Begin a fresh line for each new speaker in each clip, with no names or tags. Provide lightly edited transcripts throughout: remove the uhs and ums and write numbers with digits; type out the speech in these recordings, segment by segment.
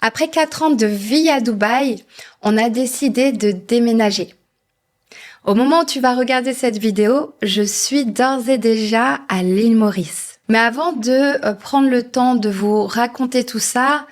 Après 4 ans de vie à Dubaï, on a décidé de déménager. Au moment où tu vas regarder cette vidéo, je suis d'ores et déjà à l'île Maurice. Mais avant de prendre le temps de vous raconter tout ça,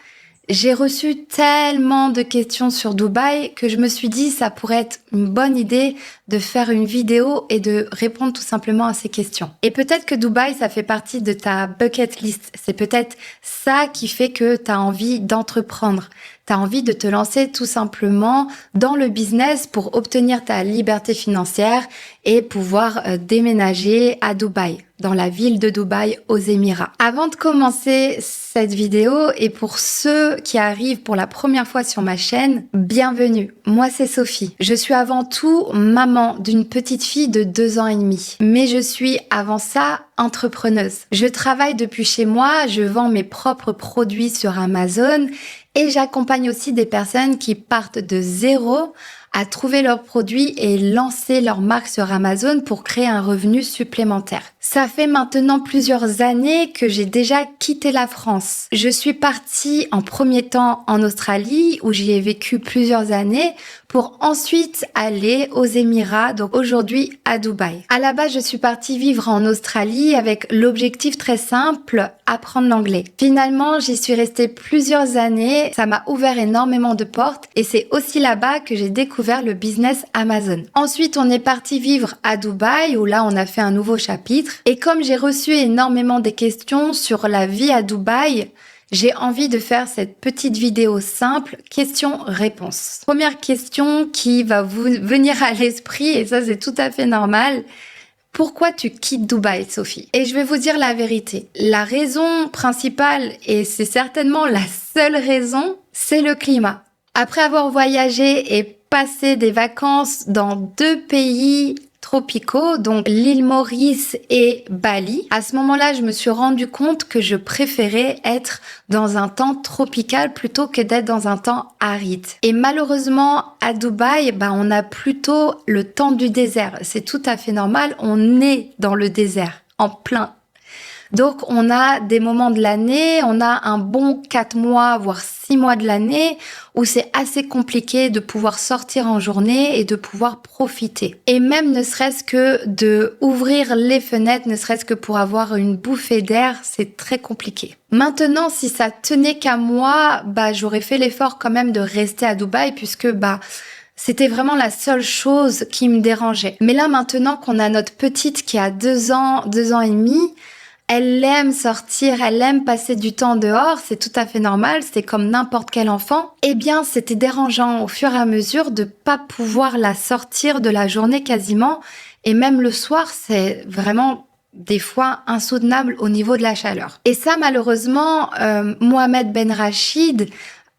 j'ai reçu tellement de questions sur Dubaï que je me suis dit ça pourrait être une bonne idée de faire une vidéo et de répondre tout simplement à ces questions. Et peut-être que Dubaï, ça fait partie de ta bucket list. C'est peut-être ça qui fait que tu as envie d'entreprendre. Tu as envie de te lancer tout simplement dans le business pour obtenir ta liberté financière et pouvoir déménager à Dubaï, dans la ville de Dubaï aux Émirats. Avant de commencer cette vidéo, et pour ceux qui arrivent pour la première fois sur ma chaîne, bienvenue. Moi, c'est Sophie. Je suis avant tout maman d'une petite fille de 2 ans et demi. Mais je suis avant ça entrepreneuse. Je travaille depuis chez moi, je vends mes propres produits sur Amazon et j'accompagne aussi des personnes qui partent de zéro à trouver leurs produits et lancer leur marque sur Amazon pour créer un revenu supplémentaire. Ça fait maintenant plusieurs années que j'ai déjà quitté la France. Je suis partie en premier temps en Australie où j'y ai vécu plusieurs années pour ensuite aller aux Émirats, donc aujourd'hui à Dubaï. À la base, je suis partie vivre en Australie avec l'objectif très simple, apprendre l'anglais. Finalement, j'y suis restée plusieurs années, ça m'a ouvert énormément de portes et c'est aussi là-bas que j'ai découvert le business Amazon. Ensuite, on est parti vivre à Dubaï où là, on a fait un nouveau chapitre. Et comme j'ai reçu énormément des questions sur la vie à Dubaï, j'ai envie de faire cette petite vidéo simple, question-réponse. Première question qui va vous venir à l'esprit, et ça c'est tout à fait normal. Pourquoi tu quittes Dubaï, Sophie? Et je vais vous dire la vérité. La raison principale, et c'est certainement la seule raison, c'est le climat. Après avoir voyagé et passé des vacances dans 2 pays tropicaux, donc l'île Maurice et Bali. À ce moment-là, je me suis rendu compte que je préférais être dans un temps tropical plutôt que d'être dans un temps aride. Et malheureusement, à Dubaï, on a plutôt le temps du désert. C'est tout à fait normal, on est dans le désert, en plein. Donc, on a des moments de l'année, on a un bon 4 mois, voire 6 mois de l'année où c'est assez compliqué de pouvoir sortir en journée et de pouvoir profiter. Et même ne serait-ce que de ouvrir les fenêtres, ne serait-ce que pour avoir une bouffée d'air, c'est très compliqué. Maintenant, si ça tenait qu'à moi, j'aurais fait l'effort quand même de rester à Dubaï puisque, c'était vraiment la seule chose qui me dérangeait. Mais là, maintenant qu'on a notre petite qui a 2 ans, 2 ans et demi, elle aime sortir, elle aime passer du temps dehors, c'est tout à fait normal, c'est comme n'importe quel enfant. Eh bien, c'était dérangeant au fur et à mesure de pas pouvoir la sortir de la journée quasiment. Et même le soir, c'est vraiment des fois insoutenable au niveau de la chaleur. Et ça, malheureusement, Mohamed Ben Rachid,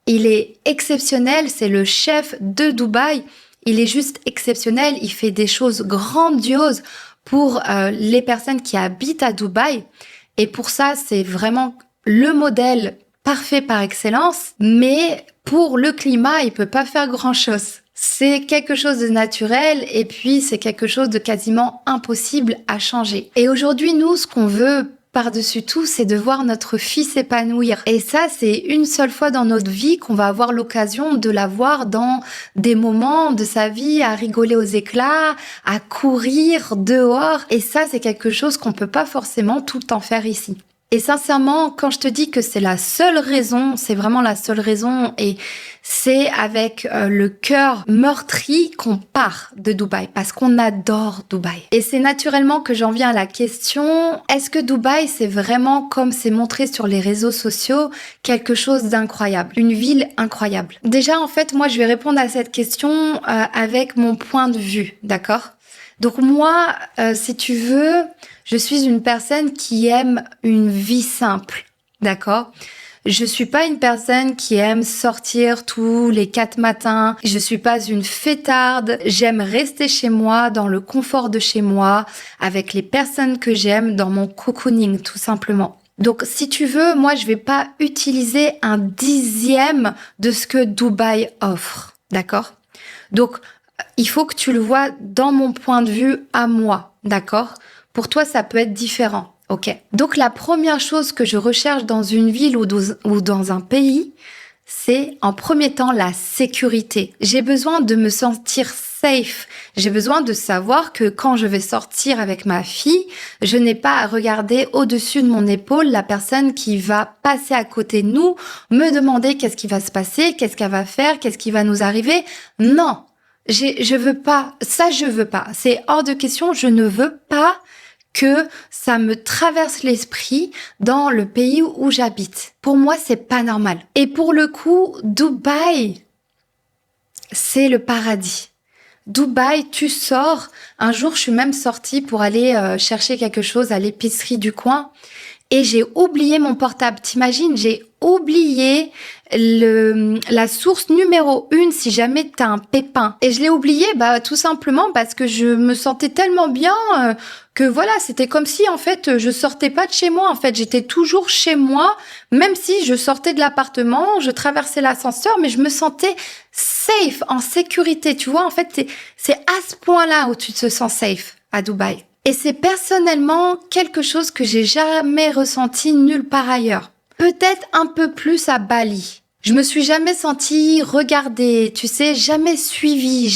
il est exceptionnel, c'est le chef de Dubaï. Il est juste exceptionnel, il fait des choses grandioses pour les personnes qui habitent à Dubaï. Et pour ça, c'est vraiment le modèle parfait par excellence. Mais pour le climat, il peut pas faire grand-chose. C'est quelque chose de naturel et puis c'est quelque chose de quasiment impossible à changer. Et aujourd'hui, nous, ce qu'on veut par-dessus tout, c'est de voir notre fille s'épanouir. Et ça, c'est une seule fois dans notre vie qu'on va avoir l'occasion de la voir dans des moments de sa vie à rigoler aux éclats, à courir dehors. Et ça, c'est quelque chose qu'on peut pas forcément tout le temps faire ici. Et sincèrement, quand je te dis que c'est la seule raison, c'est vraiment la seule raison et c'est avec le cœur meurtri qu'on part de Dubaï parce qu'on adore Dubaï. Et c'est naturellement que j'en viens à la question, est-ce que Dubaï, c'est vraiment comme c'est montré sur les réseaux sociaux, quelque chose d'incroyable, une ville incroyable? Déjà, en fait, moi, je vais répondre à cette question avec mon point de vue, d'accord? Donc moi, si tu veux, je suis une personne qui aime une vie simple, d'accord? Je suis pas une personne qui aime sortir tous les 4 matins. Je suis pas une fêtarde. J'aime rester chez moi, dans le confort de chez moi, avec les personnes que j'aime, dans mon cocooning, tout simplement. Donc, si tu veux, moi, je vais pas utiliser un 10e de ce que Dubaï offre, d'accord? Donc, il faut que tu le vois dans mon point de vue à moi, d'accord? Pour toi, ça peut être différent, ok? Donc, la première chose que je recherche dans une ville ou dans un pays, c'est en premier temps la sécurité. J'ai besoin de me sentir safe. J'ai besoin de savoir que quand je vais sortir avec ma fille, je n'ai pas à regarder au-dessus de mon épaule la personne qui va passer à côté de nous, me demander qu'est-ce qui va se passer, qu'est-ce qu'elle va faire, qu'est-ce qui va nous arriver. Non, je veux pas. Ça, je veux pas. C'est hors de question. Je ne veux pas que ça me traverse l'esprit dans le pays où j'habite. Pour moi, c'est pas normal. Et pour le coup, Dubaï, c'est le paradis. Dubaï, tu sors. Un jour, je suis même sortie pour aller chercher quelque chose à l'épicerie du coin et j'ai oublié mon portable. T'imagines, j'ai oublié la source numéro 1 si jamais t'as un pépin. Et je l'ai oublié tout simplement parce que je me sentais tellement bien que voilà, c'était comme si en fait je sortais pas de chez moi. En fait, j'étais toujours chez moi, même si je sortais de l'appartement, je traversais l'ascenseur, mais je me sentais safe, en sécurité. Tu vois, en fait, c'est à ce point-là où tu te sens safe à Dubaï. Et c'est personnellement quelque chose que j'ai jamais ressenti nulle part ailleurs. Peut-être un peu plus à Bali. Je me suis jamais sentie regardée, tu sais, jamais suivie,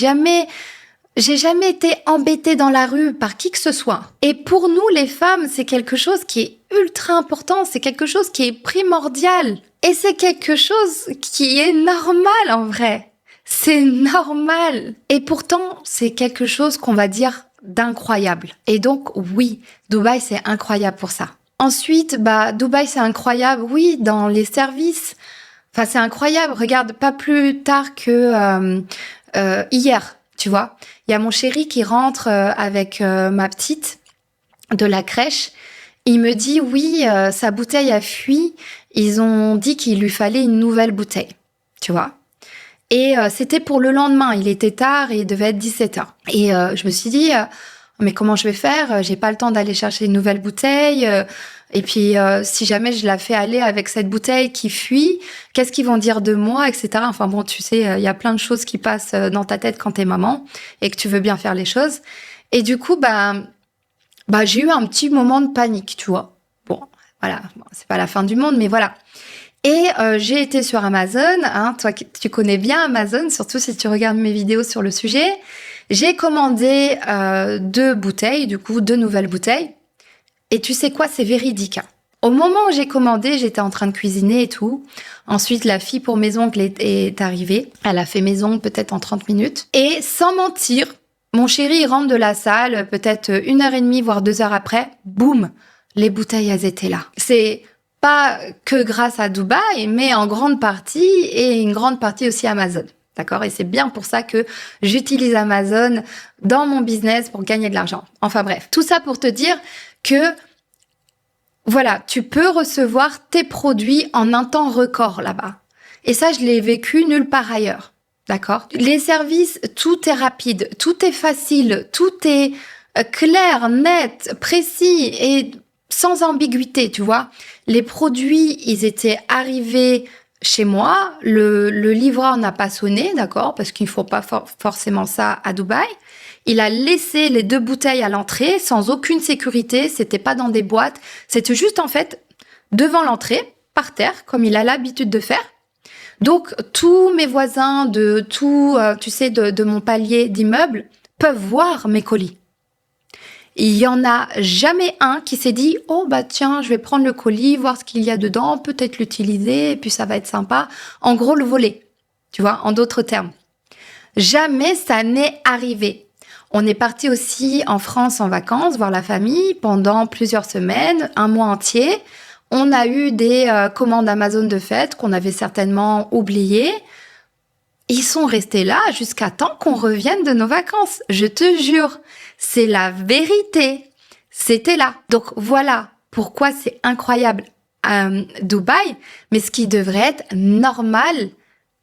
j'ai jamais été embêtée dans la rue par qui que ce soit. Et pour nous, les femmes, c'est quelque chose qui est ultra important, c'est quelque chose qui est primordial. Et c'est quelque chose qui est normal en vrai. C'est normal. Et pourtant, c'est quelque chose qu'on va dire d'incroyable. Et donc, oui, Dubaï, c'est incroyable pour ça. Ensuite, Dubaï, c'est incroyable, oui, dans les services. Enfin, c'est incroyable. Regarde, pas plus tard que hier, tu vois. Il y a mon chéri qui rentre avec ma petite de la crèche. Il me dit, oui, sa bouteille a fui. Ils ont dit qu'il lui fallait une nouvelle bouteille, tu vois. Et c'était pour le lendemain. Il était tard et il devait être 17h. Et je me suis dit... mais comment je vais faire? J'ai pas le temps d'aller chercher une nouvelle bouteille. Et puis, si jamais je la fais aller avec cette bouteille qui fuit, qu'est-ce qu'ils vont dire de moi, etc. Enfin bon, tu sais, il y a plein de choses qui passent dans ta tête quand t'es maman et que tu veux bien faire les choses. Et du coup, j'ai eu un petit moment de panique, tu vois. Bon, voilà, c'est pas la fin du monde, mais voilà. Et j'ai été sur Amazon, hein, toi tu connais bien Amazon, surtout si tu regardes mes vidéos sur le sujet. J'ai commandé 2 bouteilles, du coup 2 nouvelles bouteilles. Et tu sais quoi, c'est véridique. Hein. Au moment où j'ai commandé, j'étais en train de cuisiner et tout. Ensuite, la fille pour mes ongles est arrivée. Elle a fait mes ongles peut-être en 30 minutes. Et sans mentir, mon chéri il rentre de la salle, peut-être 1h30, voire 2 heures après. Boum, les bouteilles, elles étaient là. C'est pas que grâce à Dubaï, mais en grande partie, et une grande partie aussi Amazon. D'accord? Et c'est bien pour ça que j'utilise Amazon dans mon business pour gagner de l'argent. Enfin bref, tout ça pour te dire que voilà, tu peux recevoir tes produits en un temps record là-bas. Et ça, je l'ai vécu nulle part ailleurs. D'accord? Les services, tout est rapide, tout est facile, tout est clair, net, précis et sans ambiguïté, tu vois. Les produits, ils étaient arrivés chez moi, le livreur n'a pas sonné, d'accord, parce qu'il ne faut pas forcément ça à Dubaï. Il a laissé les 2 bouteilles à l'entrée sans aucune sécurité, c'était pas dans des boîtes, c'était juste en fait devant l'entrée, par terre, comme il a l'habitude de faire. Donc tous mes voisins de tout, tu sais, de mon palier d'immeuble peuvent voir mes colis. Il y en a jamais un qui s'est dit « Oh tiens, je vais prendre le colis, voir ce qu'il y a dedans, peut-être l'utiliser, et puis ça va être sympa. » En gros, le voler, tu vois, en d'autres termes. Jamais ça n'est arrivé. On est parti aussi en France en vacances, voir la famille, pendant plusieurs semaines, 1 mois entier. On a eu des commandes Amazon de fête qu'on avait certainement oubliées. Ils sont restés là jusqu'à temps qu'on revienne de nos vacances. Je te jure, c'est la vérité. C'était là. Donc voilà pourquoi c'est incroyable à Dubaï. Mais ce qui devrait être normal,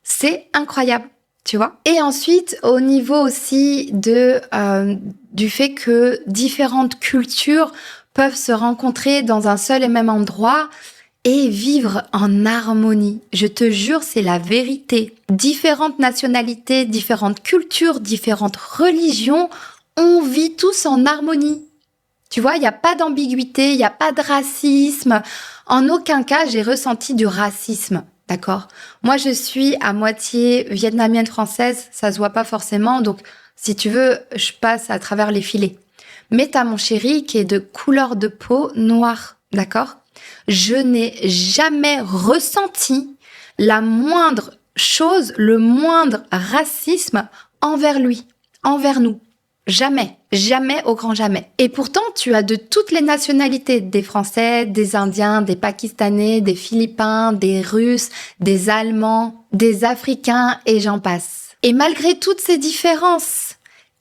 c'est incroyable. Tu vois? Et ensuite, au niveau aussi du fait que différentes cultures peuvent se rencontrer dans un seul et même endroit et vivre en harmonie. Je te jure, c'est la vérité. Différentes nationalités, différentes cultures, différentes religions, on vit tous en harmonie. Tu vois, il n'y a pas d'ambiguïté, il n'y a pas de racisme. En aucun cas, j'ai ressenti du racisme. d'accord? Moi, je suis à moitié vietnamienne française, ça se voit pas forcément, donc si tu veux, je passe à travers les filets. Mais t'as mon chéri qui est de couleur de peau noire, d'accord? Je n'ai jamais ressenti la moindre chose, le moindre racisme envers lui, envers nous. Jamais, jamais au grand jamais. Et pourtant, tu as de toutes les nationalités, des Français, des Indiens, des Pakistanais, des Philippins, des Russes, des Allemands, des Africains et j'en passe. Et malgré toutes ces différences,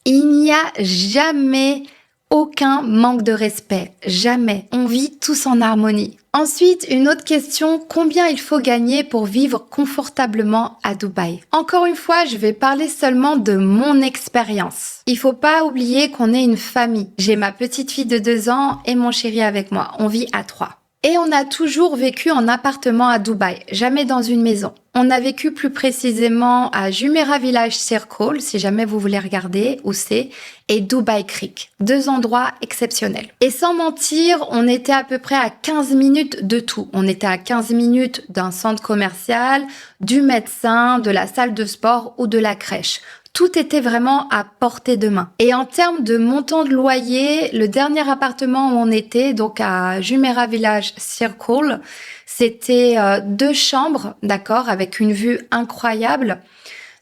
il n'y a jamais aucun manque de respect. Jamais. On vit tous en harmonie. Ensuite, une autre question, combien il faut gagner pour vivre confortablement à Dubaï? Encore une fois, je vais parler seulement de mon expérience. Il faut pas oublier qu'on est une famille. J'ai ma petite fille de 2 ans et mon chéri avec moi. On vit à 3. Et on a toujours vécu en appartement à Dubaï, jamais dans une maison. On a vécu plus précisément à Jumeirah Village Circle, si jamais vous voulez regarder où c'est, et Dubai Creek. 2 endroits exceptionnels. Et sans mentir, on était à peu près à 15 minutes de tout. On était à 15 minutes d'un centre commercial, du médecin, de la salle de sport ou de la crèche. Tout était vraiment à portée de main. Et en termes de montant de loyer, le dernier appartement où on était, donc à Jumeirah Village Circle, c'était 2 chambres, d'accord, avec une vue incroyable,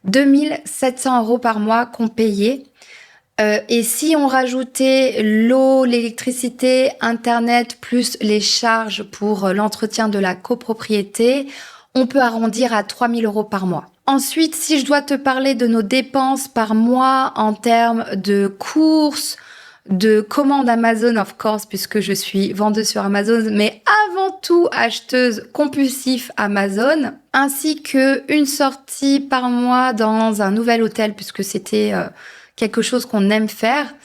2700 € par mois qu'on payait. Et si on rajoutait l'eau, l'électricité, Internet, plus les charges pour l'entretien de la copropriété, on peut arrondir à 3000 € par mois. Ensuite, si je dois te parler de nos dépenses par mois en termes de courses, de commandes Amazon, of course, puisque je suis vendeuse sur Amazon, mais avant tout acheteuse compulsive Amazon, ainsi que une sortie par mois dans un nouvel hôtel, puisque c'était quelque chose qu'on aime faire,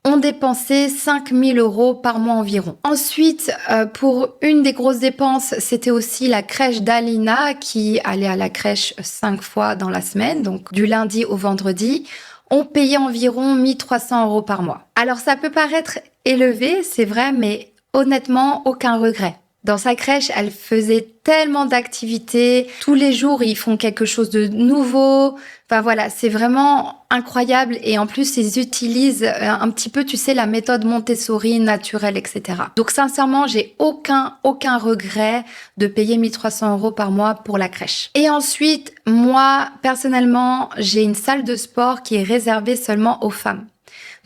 on dépensait 5000 € par mois environ. Ensuite, pour une des grosses dépenses, c'était aussi la crèche d'Alina qui allait à la crèche 5 fois dans la semaine, donc du lundi au vendredi. On payait environ 1300 € par mois. Alors ça peut paraître élevé, c'est vrai, mais honnêtement, aucun regret. Dans sa crèche, elle faisait tellement d'activités. Tous les jours, ils font quelque chose de nouveau. Enfin voilà, c'est vraiment incroyable. Et en plus, ils utilisent un petit peu, tu sais, la méthode Montessori naturelle, etc. Donc sincèrement, j'ai aucun regret de payer 1300 € par mois pour la crèche. Et ensuite, moi, personnellement, j'ai une salle de sport qui est réservée seulement aux femmes.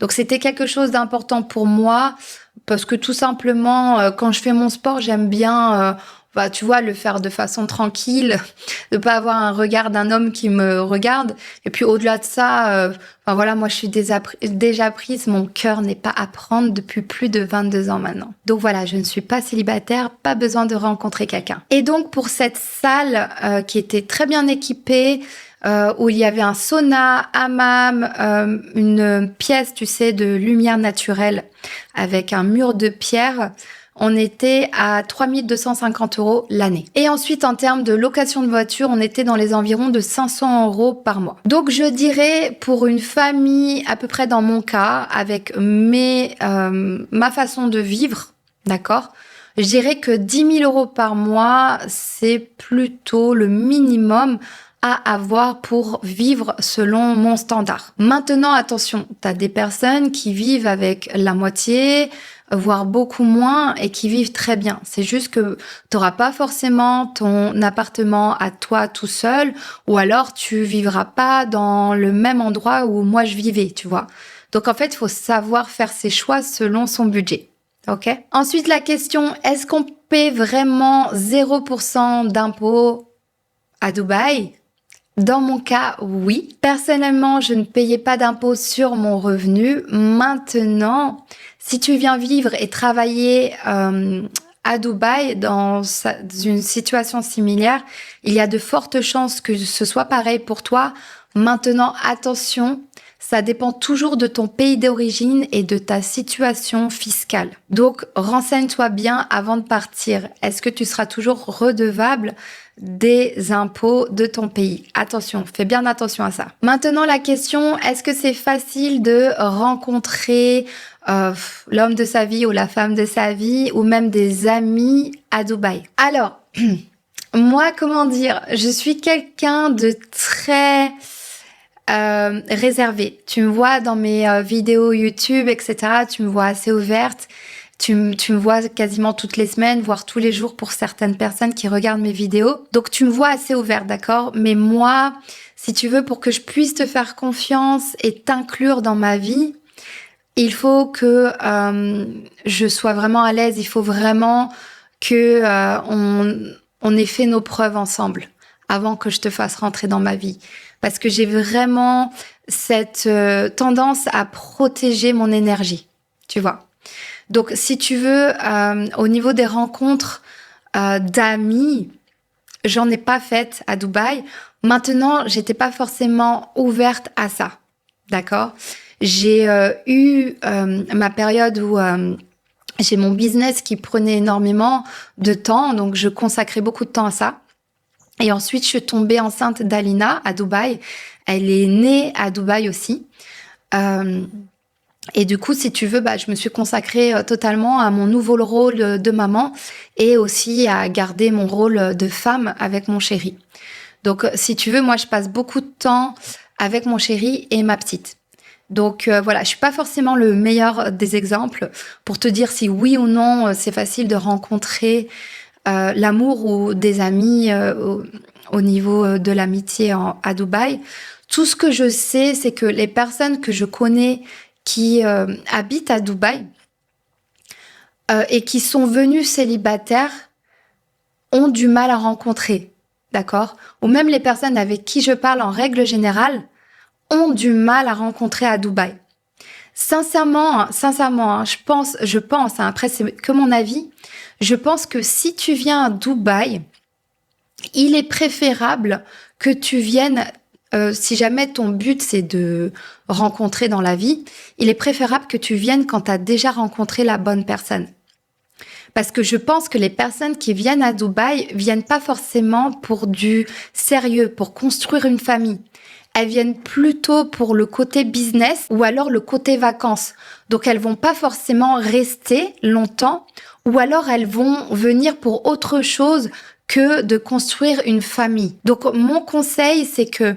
Donc c'était quelque chose d'important pour moi parce que tout simplement, quand je fais mon sport, j'aime bien, tu vois, le faire de façon tranquille, de pas avoir un regard d'un homme qui me regarde. Et puis au-delà de ça, voilà, moi je suis déjà prise, mon cœur n'est pas à prendre depuis plus de 22 ans maintenant. Donc voilà, je ne suis pas célibataire, pas besoin de rencontrer quelqu'un. Et donc pour cette salle qui était très bien équipée, où il y avait un sauna, hammam, une pièce, tu sais, de lumière naturelle avec un mur de pierre. On était à 3250 € l'année. Et ensuite, en termes de location de voiture, on était dans les environs de 500 € par mois. Donc, je dirais pour une famille, à peu près dans mon cas, avec ma façon de vivre, d'accord ? Je dirais que 10 000 € par mois, c'est plutôt le minimum à avoir pour vivre selon mon standard. Maintenant, attention, t'as des personnes qui vivent avec la moitié, voire beaucoup moins, et qui vivent très bien. C'est juste que t'auras pas forcément ton appartement à toi tout seul, ou alors tu vivras pas dans le même endroit où moi je vivais, tu vois. Donc en fait, il faut savoir faire ses choix selon son budget. Ok? Ensuite, la question, est-ce qu'on paie vraiment 0% d'impôts à Dubaï? Dans mon cas, oui. Personnellement, je ne payais pas d'impôt sur mon revenu. Maintenant, si tu viens vivre et travailler à Dubaï dans une situation similaire, il y a de fortes chances que ce soit pareil pour toi. Maintenant, attention, ça dépend toujours de ton pays d'origine et de ta situation fiscale. Donc, renseigne-toi bien avant de partir. Est-ce que tu seras toujours redevable des impôts de ton pays? Attention, fais bien attention à ça. Maintenant, la question, est-ce que c'est facile de rencontrer l'homme de sa vie ou la femme de sa vie ou même des amis à Dubaï? Alors, Moi, comment dire, je suis quelqu'un de très réservé. Tu me vois dans mes vidéos YouTube, etc. Tu me vois assez ouverte. Tu me vois quasiment toutes les semaines, voire tous les jours pour certaines personnes qui regardent mes vidéos. Donc, tu me vois assez ouverte, d'accord? Mais moi, si tu veux, pour que je puisse te faire confiance et t'inclure dans ma vie, il faut que je sois vraiment à l'aise. Il faut vraiment que on ait fait nos preuves ensemble avant que je te fasse rentrer dans ma vie. Parce que j'ai vraiment cette tendance à protéger mon énergie, tu vois. Donc, si tu veux, au niveau des rencontres d'amis, j'en ai pas faites à Dubaï. Maintenant, j'étais pas forcément ouverte à ça, d'accord? J'ai eu ma période où j'ai mon business qui prenait énormément de temps, donc je consacrais beaucoup de temps à ça. Et ensuite, je suis tombée enceinte d'Alina à Dubaï. Elle est née à Dubaï aussi. Et du coup, si tu veux, je me suis consacrée totalement à mon nouveau rôle de maman et aussi à garder mon rôle de femme avec mon chéri. Donc, si tu veux, moi, je passe beaucoup de temps avec mon chéri et ma petite. Donc voilà, je suis pas forcément le meilleur des exemples pour te dire si oui ou non c'est facile de rencontrer l'amour ou des amis au niveau de l'amitié à Dubaï. Tout ce que je sais, c'est que les personnes que je connais qui habitent à Dubaï et qui sont venues célibataires ont du mal à rencontrer, d'accord? Ou même les personnes avec qui je parle en règle générale ont du mal à rencontrer à Dubaï. Sincèrement, je pense, après c'est que mon avis, je pense que si tu viens à Dubaï, il est préférable que tu viennes, si jamais ton but c'est de rencontrer dans la vie, il est préférable que tu viennes quand tu as déjà rencontré la bonne personne. Parce que je pense que les personnes qui viennent à Dubaï viennent pas forcément pour du sérieux, pour construire une famille. Elles viennent plutôt pour le côté business ou alors le côté vacances. Donc elles vont pas forcément rester longtemps ou alors elles vont venir pour autre chose que de construire une famille. Donc mon conseil, c'est que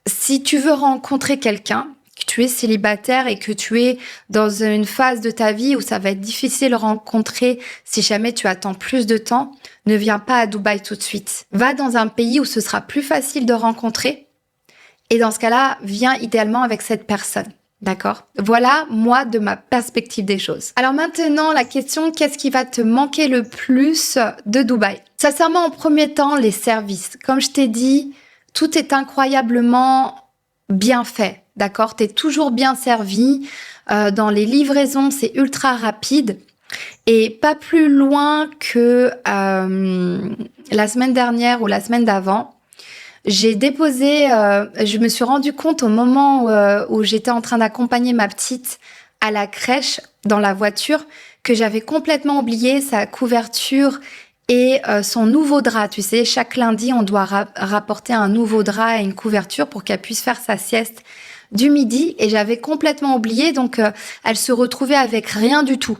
si tu veux rencontrer quelqu'un, que tu es célibataire et que tu es dans une phase de ta vie où ça va être difficile de rencontrer si jamais tu attends plus de temps, ne viens pas à Dubaï tout de suite. Va dans un pays où ce sera plus facile de rencontrer. Et dans ce cas-là, viens idéalement avec cette personne. D'accord? Voilà, moi, de ma perspective des choses. Alors maintenant, la question, qu'est-ce qui va te manquer le plus de Dubaï? Sincèrement, en premier temps, les services. Comme je t'ai dit, tout est incroyablement bien fait. D'accord? T'es toujours bien servi. Dans les livraisons, c'est ultra rapide. Et pas plus loin que la semaine dernière ou la semaine d'avant, j'ai déposé, je me suis rendu compte au moment où j'étais en train d'accompagner ma petite à la crèche dans la voiture que j'avais complètement oublié sa couverture et son nouveau drap. Tu sais, chaque lundi, on doit rapporter un nouveau drap et une couverture pour qu'elle puisse faire sa sieste du midi. Et j'avais complètement oublié, donc elle se retrouvait avec rien du tout.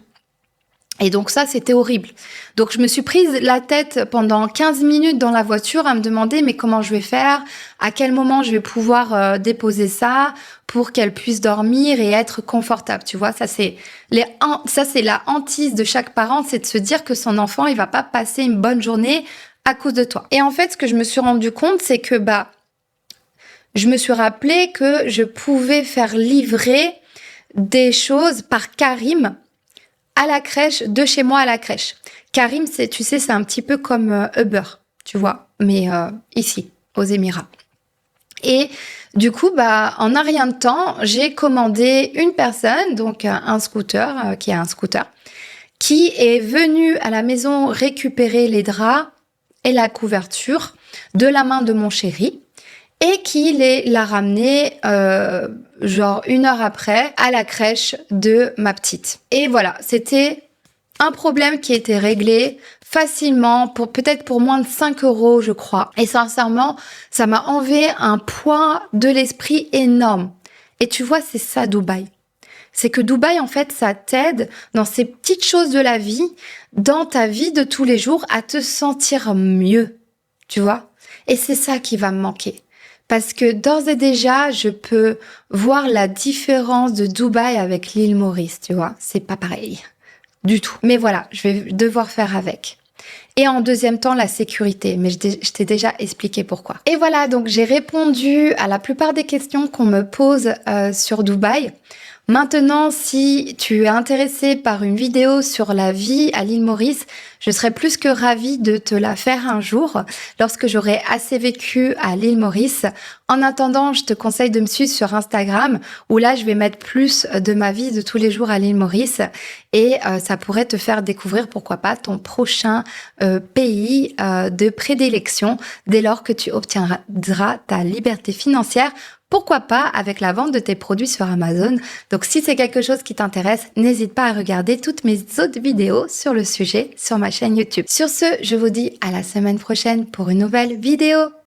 Et donc ça, c'était horrible. Donc je me suis prise la tête pendant 15 minutes dans la voiture à me demander mais comment je vais faire, à quel moment je vais pouvoir déposer ça pour qu'elle puisse dormir et être confortable. Tu vois, ça c'est la hantise de chaque parent, c'est de se dire que son enfant, il va pas passer une bonne journée à cause de toi. Et en fait, ce que je me suis rendu compte, c'est que je me suis rappelé que je pouvais faire livrer des choses par Carim à la crèche, de chez moi à la crèche. Carim, tu sais, c'est un petit peu comme Uber, tu vois, mais ici, aux Émirats. Et du coup, en un rien de temps, j'ai commandé une personne, donc un scooter, qui a un scooter, qui est venu à la maison récupérer les draps et la couverture de la main de mon chéri et qui l'a ramené genre 1 heure après à la crèche de ma petite. Et voilà, c'était un problème qui était réglé facilement, peut-être pour moins de 5 €, je crois. Et sincèrement, ça m'a enlevé un poids de l'esprit énorme. Et tu vois, c'est ça Dubaï. C'est que Dubaï, en fait, ça t'aide dans ces petites choses de la vie, dans ta vie de tous les jours, à te sentir mieux, tu vois. Et c'est ça qui va me manquer. Parce que d'ores et déjà, je peux voir la différence de Dubaï avec l'île Maurice, tu vois. C'est pas pareil du tout. Mais voilà, je vais devoir faire avec. Et en deuxième temps, la sécurité. Mais je t'ai déjà expliqué pourquoi. Et voilà, donc j'ai répondu à la plupart des questions qu'on me pose sur Dubaï. Maintenant, si tu es intéressé par une vidéo sur la vie à l'île Maurice, je serais plus que ravie de te la faire un jour lorsque j'aurai assez vécu à l'île Maurice. En attendant, je te conseille de me suivre sur Instagram où là, je vais mettre plus de ma vie de tous les jours à l'île Maurice et ça pourrait te faire découvrir, pourquoi pas, ton prochain pays de prédilection dès lors que tu obtiendras ta liberté financière. Pourquoi pas avec la vente de tes produits sur Amazon. Donc si c'est quelque chose qui t'intéresse, n'hésite pas à regarder toutes mes autres vidéos sur le sujet sur ma chaîne YouTube. Sur ce, je vous dis à la semaine prochaine pour une nouvelle vidéo.